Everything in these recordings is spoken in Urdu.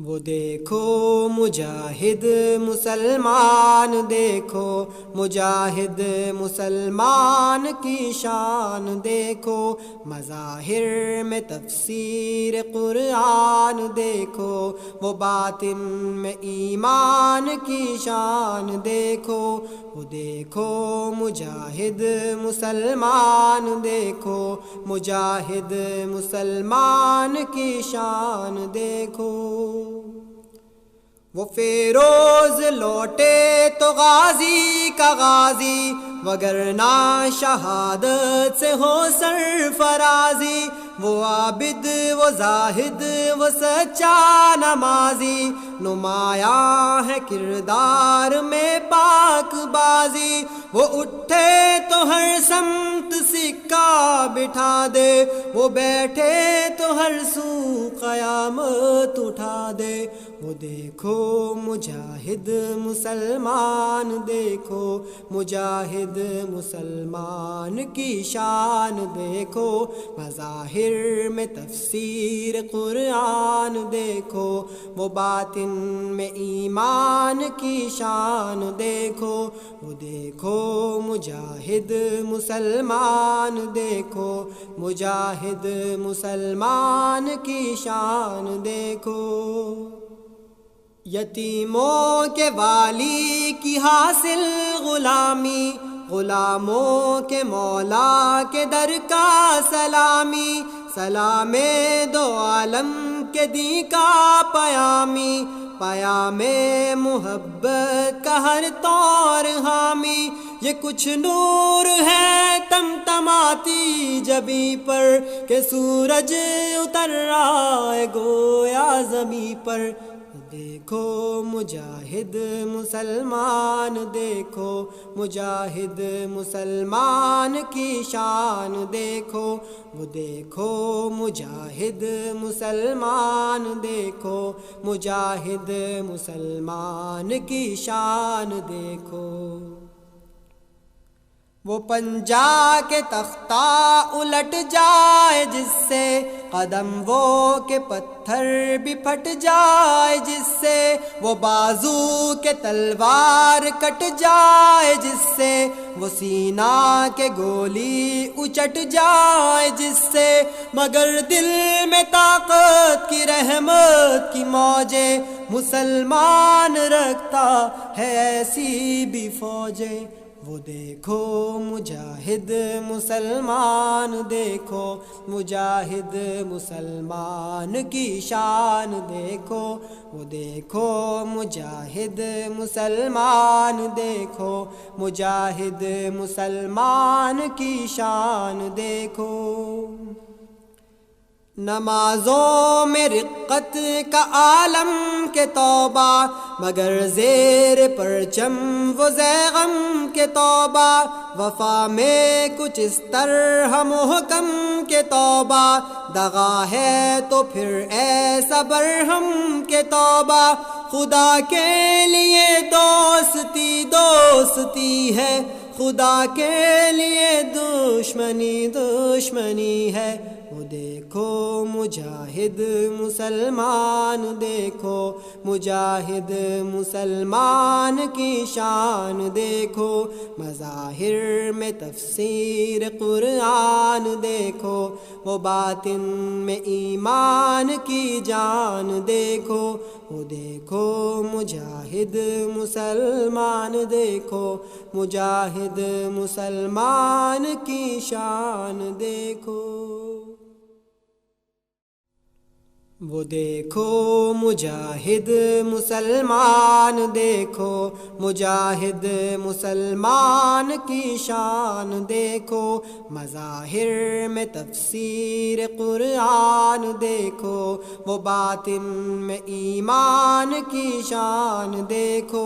وہ دیکھو مجاہد مسلمان، دیکھو مجاہد مسلمان کی شان، دیکھو مظاہر میں تفسیر قرآن، دیکھو وہ باطن میں ایمان کی شان، دیکھو وہ دیکھو مجاہد مسلمان، دیکھو مجاہد مسلمان کی شان، دیکھو وہ فیروز لوٹے تو غازی کا غازی، وگرنہ شہادت سے ہو سرفرازی، وہ عابد وہ زاہد وہ سچا نمازی، نمایاں ہے کردار میں پاک بازی، وہ اٹھے تو ہر سمت سکہ بٹھا دے، وہ بیٹھے تو ہر سو قیامت اٹھا دے، وہ دیکھو مجاہد مسلمان، دیکھو مجاہد مسلمان کی شان، دیکھو مظاہر میں تفسیر قرآن، دیکھو وہ باطن میں ایمان کی شان، دیکھو وہ دیکھو مجاہد مسلمان، دیکھو مجاہد مسلمان کی شان، دیکھو یتیموں کے والی کی حاصل غلامی، غلاموں کے مولا کے در کا سلامی، سلام دو عالم کے دین کا پیامی، پیام محبت کا ہر طور حامی، یہ کچھ نور ہے تمتماتی جبیں پر کہ سورج اتر رہا ہے گویا زمیں پر، دیکھو مجاہد مسلمان، دیکھو مجاہد مسلمان کی شان، دیکھو وہ دیکھو مجاہد مسلمان، دیکھو مجاہد مسلمان کی شان، دیکھو وہ پنجا کے تختہ الٹ جائے جس سے، قدم وہ کے پتھر بھی پھٹ جائے جس سے، وہ بازو کے تلوار کٹ جائے جس سے، وہ سینہ کے گولی اچٹ جائے جس سے، مگر دل میں طاقت کی رحمت کی موجیں مسلمان رکھتا ہے ایسی بھی فوجیں، وہ دیکھو مجاہد مسلمان، دیکھو مجاہد مسلمان کی شان، دیکھو وہ دیکھو مجاہد مسلمان، دیکھو مجاہد مسلمان کی شان، دیکھو نمازوں میں رقت کا عالم کے توبہ، مگر زیر پرچم وہ زیغم کے توبہ، وفا میں کچھ اس طرح محکم کے توبہ، دغا ہے تو پھر ایسا برہم کے توبہ، خدا کے لیے دوستی دوستی ہے، خدا کے لیے دشمنی دشمنی ہے، وہ دیکھو مجاہد مسلمان، دیکھو مجاہد مسلمان کی شان، دیکھو مظاہر میں تفسیر قرآن، دیکھو وہ باطن میں ایمان کی جان، دیکھو وہ دیکھو مجاہد مسلمان، دیکھو مجاہد مسلمان کی شان، دیکھو وہ دیکھو مجاہد مسلمان، دیکھو مجاہد مسلمان کی شان، دیکھو مظاہر میں تفسیر قرآن، دیکھو وہ باطن میں ایمان کی شان، دیکھو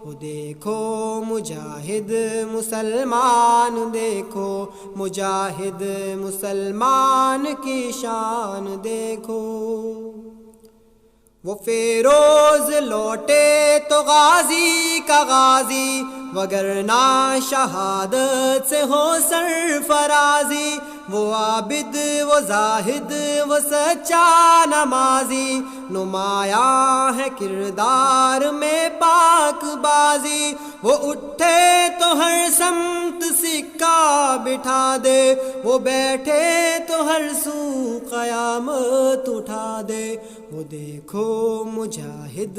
وہ دیکھو مجاہد مسلمان، دیکھو مجاہد مسلمان کی شان، دیکھو وہ فیروز لوٹے تو غازی کا غازی، وگرنہ شہادت سے ہو سرفرازی، وہ عابد وہ زاہد وہ سچا نمازی، نمایاں ہے کردار میں پاک بازی، وہ اٹھے تو ہر سمت سکہ بٹھا دے، وہ بیٹھے تو ہر سو قیامت اٹھا دے، وہ دیکھو مجاہد